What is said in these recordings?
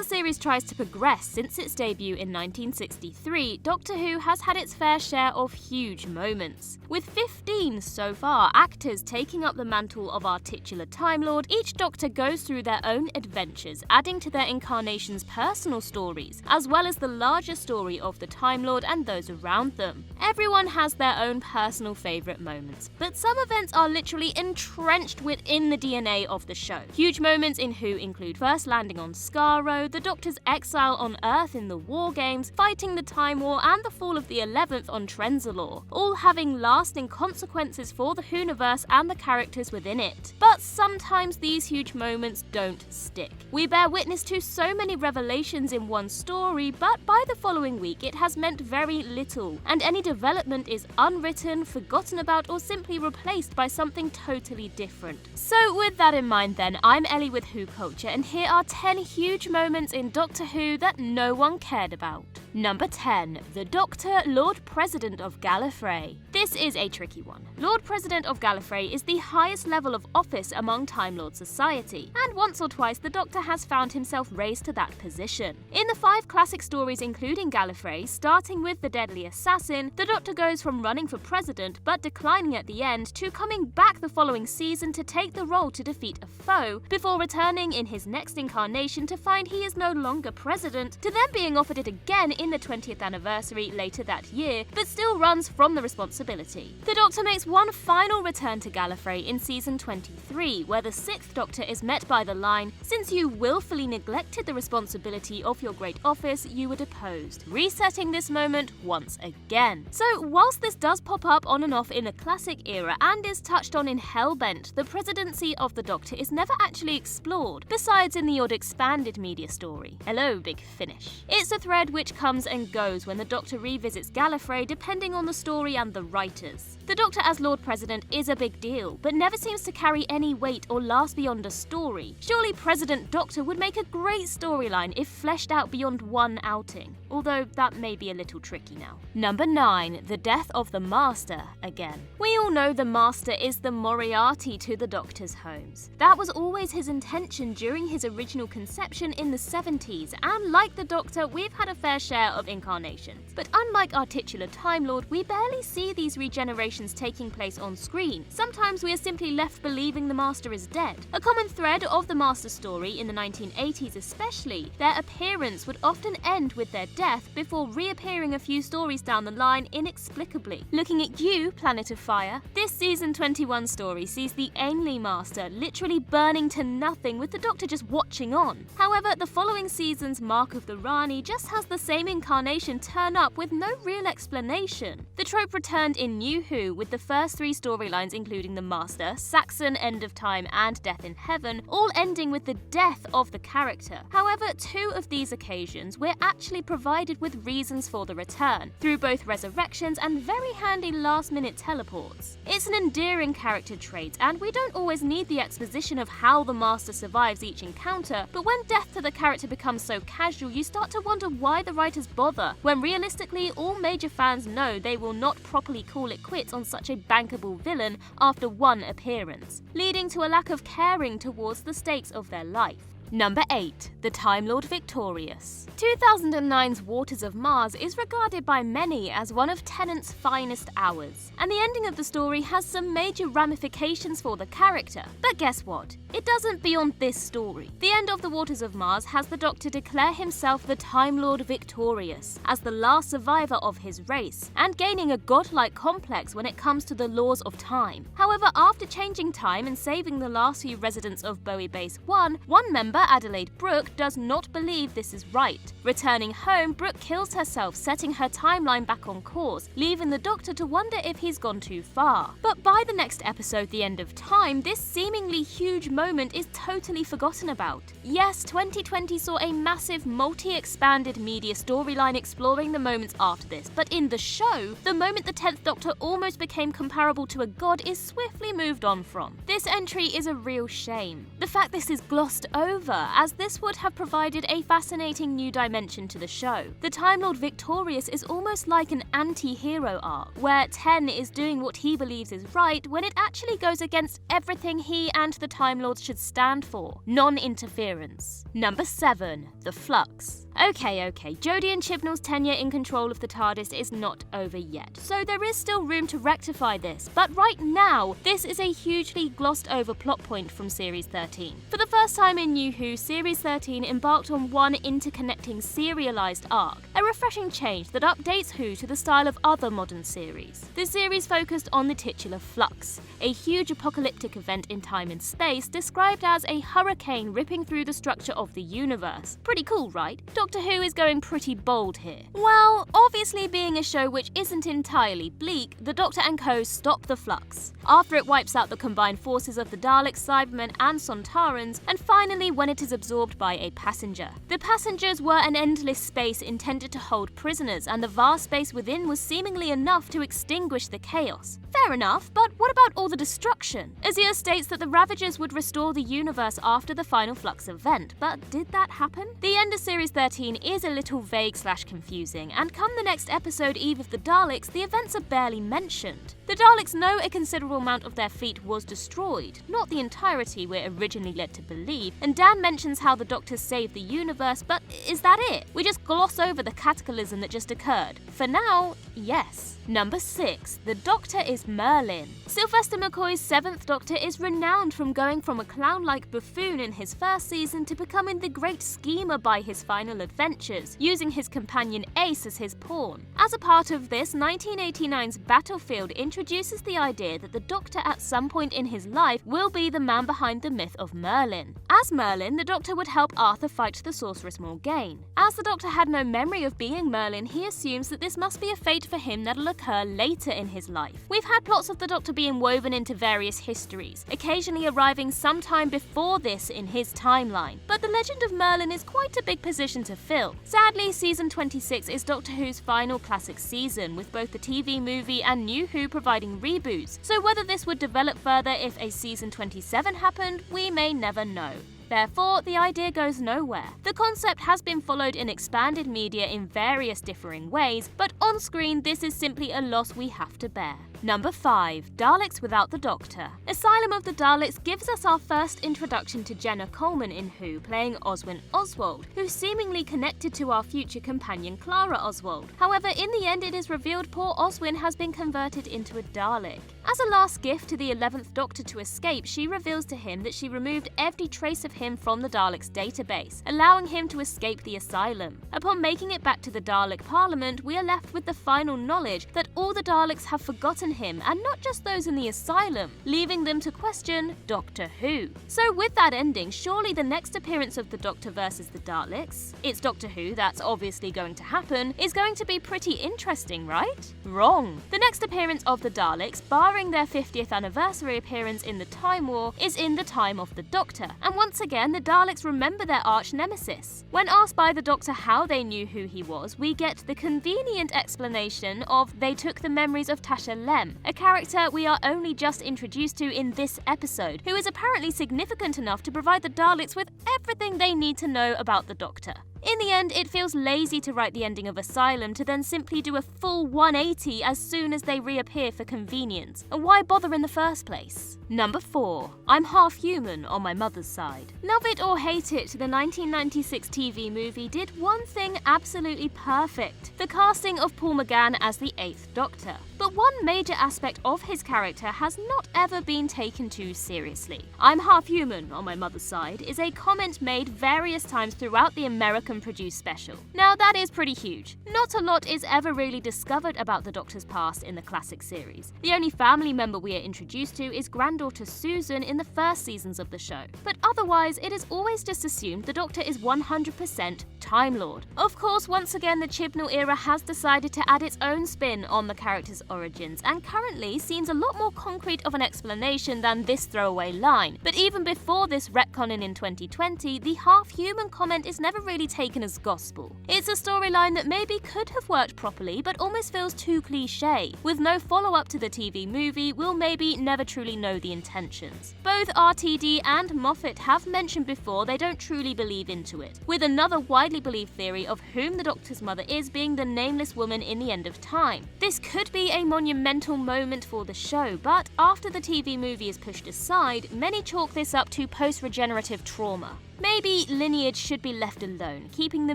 the series tries to progress since its debut in 1963, Doctor Who has had its fair share of huge moments. With 15 so far actors taking up the mantle of our titular Time Lord, each Doctor goes through their own adventures, adding to their incarnation's personal stories, as well as the larger story of the Time Lord and those around them. Everyone has their own personal favourite moments, but some events are literally entrenched within the DNA of the show. Huge moments in Who include first landing on Skaro, the Doctor's exile on Earth in the War Games, fighting the Time War, and the fall of the 11th on Trenzalore, all having lasting consequences for the Whoniverse and the characters within it. But sometimes these huge moments don't stick. We bear witness to so many revelations in one story, but by the following week it has meant very little, and any development is unwritten, forgotten about, or simply replaced by something totally different. So with that in mind then, I'm Ellie with Who Culture, and here are 10 huge moments in Doctor Who that no one cared about. Number 10. The Doctor, Lord President of Gallifrey. This is a tricky one. Lord President of Gallifrey is the highest level of office among Time Lord society, and once or twice the Doctor has found himself raised to that position. In the 5 classic stories including Gallifrey, starting with The Deadly Assassin, the Doctor goes from running for president but declining at the end to coming back the following season to take the role to defeat a foe, before returning in his next incarnation to find he is no longer president, to then being offered it again in the 20th anniversary later that year, but still runs from the responsibility. The Doctor makes one final return to Gallifrey in season 23, where the 6th Doctor is met by the line, "Since you willfully neglected the responsibility of your great office, you were deposed," resetting this moment once again. So whilst this does pop up on and off in the classic era and is touched on in Hellbent, the presidency of the Doctor is never actually explored, besides in the odd expanded media story. Hello, Big Finish. It's a thread which comes and goes when the Doctor revisits Gallifrey depending on the story and the writers. The Doctor as Lord President is a big deal, but never seems to carry any weight or last beyond a story. Surely President Doctor would make a great storyline if fleshed out beyond one outing, although that may be a little tricky now. Number 9. The Death of the Master again. We all know the Master is the Moriarty to the Doctor's homes. That was always his intention during his original conception in the 70s, and like the Doctor, we've had a fair share of incarnations. But unlike our titular Time Lord, we barely see these regenerations taking place on screen. Sometimes we are simply left believing the Master is dead. A common thread of the Master story in the 1980s especially, their appearance would often end with their death before reappearing a few stories down the line inexplicably. Looking at you, Planet of Fire. This season 21 story sees the Ainley Master literally burning to nothing with the Doctor just watching on. However, the following season's Mark of the Rani just has the same incarnation turn up with no real explanation. The trope returned in New Who with the first 3 storylines including the Master, Saxon, End of Time, and Death in Heaven, all ending with the death of the character. However, 2 of these occasions we're actually provided with reasons for the return, through both resurrections and very handy last-minute teleports. It's an endearing character trait, and we don't always need the exposition of how the Master survives each encounter, but when death to the character becomes so casual, you start to wonder why the writers bother, when realistically all major fans know they will not properly call it quits on such a bankable villain after one appearance, leading to a lack of caring towards the stakes of their life. Number 8. The Time Lord Victorious. 2009's Waters of Mars is regarded by many as one of Tennant's finest hours, and the ending of the story has some major ramifications for the character. But guess what? It doesn't beyond this story. The end of the Waters of Mars has the Doctor declare himself the Time Lord Victorious, as the last survivor of his race, and gaining a godlike complex when it comes to the laws of time. However, after changing time and saving the last few residents of Bowie Base 1, one member, Adelaide Brooke, does not believe this is right. Returning home, Brooke kills herself, setting her timeline back on course, leaving the Doctor to wonder if he's gone too far. But by the next episode, The End of Time, this seemingly huge moment is totally forgotten about. Yes, 2020 saw a massive multi-expanded media storyline exploring the moments after this, but in the show, the moment the 10th Doctor almost became comparable to a god is swiftly moved on from. This entry is a real shame. The fact this is glossed over clever, as this would have provided a fascinating new dimension to the show. The Time Lord victorious is almost like an anti-hero arc, where 10 is doing what he believes is right when it actually goes against everything he and the Time Lords should stand for. Non-interference. Number 7. The Flux. Okay, Jodie and Chibnall's tenure in control of the TARDIS is not over yet, so there is still room to rectify this, but right now, this is a hugely glossed over plot point from Series 13. For the first time in New Who, Series 13 embarked on one interconnecting serialized arc, a refreshing change that updates Who to the style of other modern series. The series focused on the titular Flux, a huge apocalyptic event in time and space described as a hurricane ripping through the structure of the universe. Pretty cool, right? Doctor Who is going pretty bold here. Well, obviously being a show which isn't entirely bleak, the Doctor and co stop the Flux, after it wipes out the combined forces of the Daleks, Cybermen and Sontarans, and finally when it is absorbed by a passenger. The passengers were an endless space intended to hold prisoners, and the vast space within was seemingly enough to extinguish the chaos. Fair enough, but what about all the destruction? Azir states that the Ravagers would restore the universe after the final Flux event, but did that happen? The end of Series 13 is a little vague/confusing, and come the next episode, Eve of the Daleks, the events are barely mentioned. The Daleks know a considerable amount of their fleet was destroyed, not the entirety we're originally led to believe, and Dan mentions how the Doctors saved the universe, but is that it? We just gloss over the cataclysm that just occurred. For now, yes. Number 6. The Doctor is Merlin. Sylvester McCoy's 7th Doctor is renowned from going from a clown-like buffoon in his first season to becoming the great schemer by his final adventures, using his companion Ace as his pawn. As a part of this, 1989's Battlefield introduces the idea that the Doctor at some point in his life will be the man behind the myth of Merlin. As Merlin, the Doctor would help Arthur fight the Sorceress Morgaine. As the Doctor had no memory of being Merlin, he assumes that this must be a fate for him that'll occur later in his life. We've had plots of the Doctor being woven into various histories, occasionally arriving sometime before this in his timeline, but the legend of Merlin is quite a big position to fill. Sadly, season 26 is Doctor Who's final classic season, with both the TV movie and New Who providing reboots, so whether this would develop further if a season 27 happened, we may never know. Therefore, the idea goes nowhere. The concept has been followed in expanded media in various differing ways, but on screen this is simply a loss we have to bear. Number 5. Daleks without the Doctor. Asylum of the Daleks gives us our first introduction to Jenna Coleman in Who, playing Oswin Oswald, who's seemingly connected to our future companion Clara Oswald. However, in the end it is revealed poor Oswin has been converted into a Dalek. As a last gift to the 11th Doctor to escape, she reveals to him that she removed every trace of him from the Daleks' database, allowing him to escape the asylum. Upon making it back to the Dalek Parliament, we are left with the final knowledge that all the Daleks have forgotten him, and not just those in the asylum, leaving them to question Doctor Who. So with that ending, surely the next appearance of the Doctor versus the Daleks, it's Doctor Who, that's obviously going to happen, is going to be pretty interesting, right? Wrong. The next appearance of the Daleks, barring their 50th anniversary appearance in the Time War, is in the time of the Doctor, and once again the Daleks remember their arch nemesis. When asked by the Doctor how they knew who he was, we get the convenient explanation of they took the memories of Tasha Lem, a character we are only just introduced to in this episode, who is apparently significant enough to provide the Daleks with everything they need to know about the Doctor. In the end, it feels lazy to write the ending of Asylum to then simply do a full 180 as soon as they reappear for convenience. And why bother in the first place? Number 4. I'm half human on my mother's side. Love it or hate it, the 1996 TV movie did one thing absolutely perfect: the casting of Paul McGann as the 8th Doctor. But one major aspect of his character has not ever been taken too seriously. I'm half human on my mother's side is a comment made various times throughout the American-produced special. Now that is pretty huge. Not a lot is ever really discovered about the Doctor's past in the classic series. The only family member we are introduced to is granddaughter Susan in the first seasons of the show. But otherwise, it is always just assumed the Doctor is 100% Time Lord. Of course, once again, the Chibnall era has decided to add its own spin on the character's origins, and currently seems a lot more concrete of an explanation than this throwaway line. But even before this retconning in 2020, the half-human comment is never really taken as gospel. It's a storyline that maybe could have worked properly, but almost feels too cliche. With no follow-up to the TV movie, we'll maybe never truly know the intentions. Both RTD and Moffat have mentioned before they don't truly believe into it, with another widely believed theory of whom the Doctor's mother is being the nameless woman in the end of time. This could be a monumental moment for the show, but after the TV movie is pushed aside, many chalk this up to post-regenerative trauma. Maybe lineage should be left alone, keeping the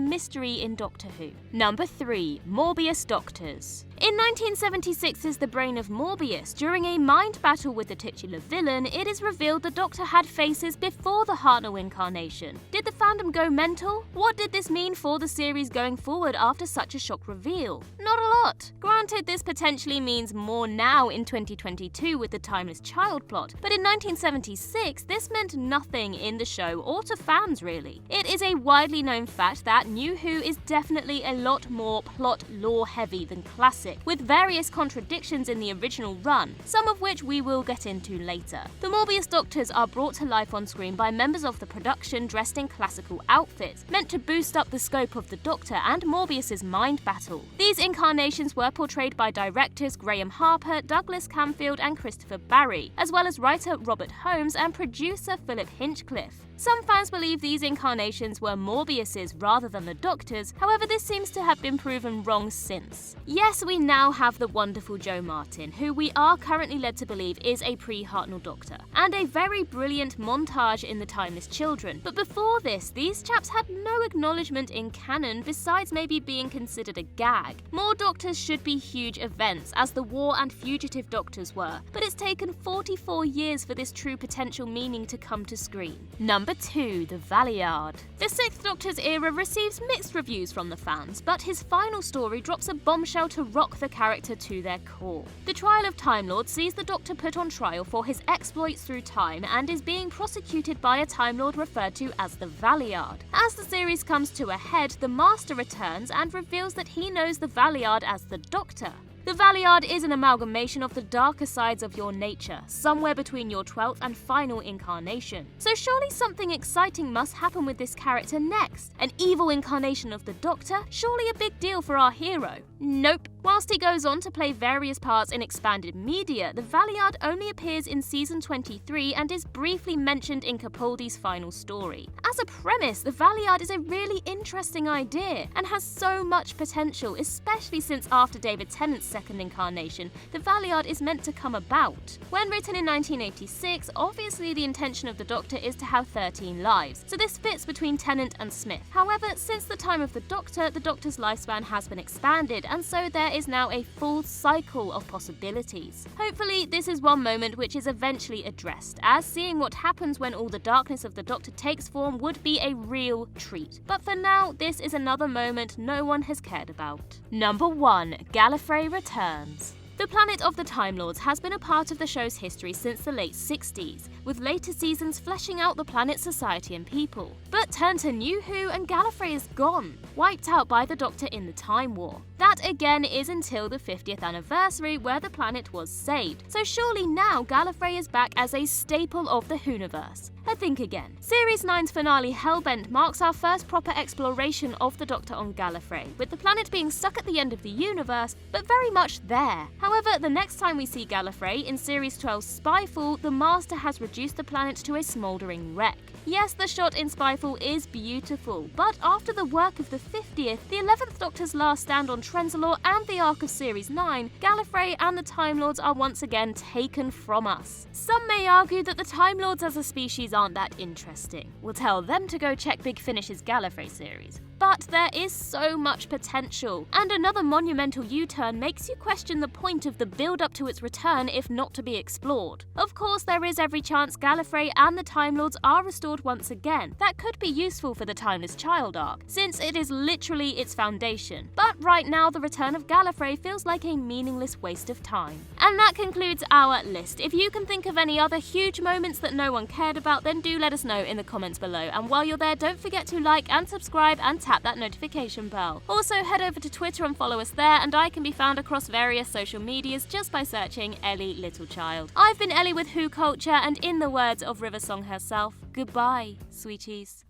mystery in Doctor Who. Number 3. Morbius Doctors. In 1976's The Brain of Morbius, during a mind battle with the titular villain, it is revealed the Doctor had faces before the Hartnell incarnation. Did the fandom go mental? What did this mean for the series going forward after such a shock reveal? Not a lot. Granted, this potentially means more now in 2022 with the Timeless Child plot, but in 1976, this meant nothing in the show or to fans really. It is a widely known fact that New Who is definitely a lot more plot lore heavy than classic, with various contradictions in the original run, some of which we will get into later. The Morbius Doctors are brought to life on screen by members of the production dressed in classical outfits, meant to boost up the scope of the Doctor and Morbius's mind battle. These incarnations were portrayed by directors Graham Harper, Douglas Camfield and Christopher Barry, as well as writer Robert Holmes and producer Philip Hinchcliffe. Some fans believe these incarnations were Morbius's rather than the Doctor's, however this seems to have been proven wrong since. Yes, we now have the wonderful Jo Martin, who we are currently led to believe is a pre-Hartnell Doctor, and a very brilliant montage in The Timeless Children, but before this, these chaps had no acknowledgement in canon besides maybe being considered a gag. More Doctors should be huge events, as the War and Fugitive Doctors were, but it's taken 44 years for this true potential meaning to come to screen. Number 2. The Valeyard. The Sixth Doctor's era receives mixed reviews from the fans, but his final story drops a bombshell to rock the character to their core. The trial of Time Lord sees the Doctor put on trial for his exploits through time and is being prosecuted by a Time Lord referred to as the Valeyard. As the series comes to a head, the Master returns and reveals that he knows the Valeyard as the Doctor. The Valeyard is an amalgamation of the darker sides of your nature, somewhere between your 12th and final incarnation. So surely something exciting must happen with this character next. An evil incarnation of the Doctor? Surely a big deal for our hero. Nope. Whilst he goes on to play various parts in expanded media, the Valeyard only appears in season 23 and is briefly mentioned in Capaldi's final story. As a premise, the Valeyard is a really interesting idea and has so much potential, especially since after David Tennant's second incarnation, the Valeyard is meant to come about. When written in 1986, obviously the intention of the Doctor is to have 13 lives, so this fits between Tennant and Smith. However, since the time of the Doctor's lifespan has been expanded, and so there is now a full cycle of possibilities. Hopefully, this is one moment which is eventually addressed, as seeing what happens when all the darkness of the Doctor takes form would be a real treat. But for now, this is another moment no one has cared about. Number 1. Gallifrey returns. The planet of the Time Lords has been a part of the show's history since the late 60s, with later seasons fleshing out the planet's society and people. But turn to New Who and Gallifrey is gone, wiped out by the Doctor in the Time War. That again is until the 50th anniversary where the planet was saved, so surely now Gallifrey is back as a staple of the Whoniverse. Think again. Series 9's finale Hellbent marks our first proper exploration of the Doctor on Gallifrey, with the planet being stuck at the end of the universe, but very much there. However, the next time we see Gallifrey in Series 12's Spyfall, the Master has reduced the planet to a smouldering wreck. Yes, the shot in Spyfall is beautiful, but after the work of the 50th, the 11th Doctor's last stand on Trenzalore and the arc of Series 9, Gallifrey and the Time Lords are once again taken from us. Some may argue that the Time Lords as a species aren't that interesting. We'll tell them to go check Big Finish's Gallifrey series. But there is so much potential, and another monumental U-turn makes you question the point of the build-up to its return if not to be explored. Of course, there is every chance Gallifrey and the Time Lords are restored once again. That could be useful for the Timeless Child arc, since it is literally its foundation. But right now, the return of Gallifrey feels like a meaningless waste of time. And that concludes our list. If you can think of any other huge moments that no one cared about, then do let us know in the comments below. And while you're there, don't forget to like and subscribe and tap that notification bell. Also, head over to Twitter and follow us there, and I can be found across various social medias just by searching Ellie Littlechild. I've been Ellie with Who Culture, and in the words of River Song herself, goodbye, sweeties.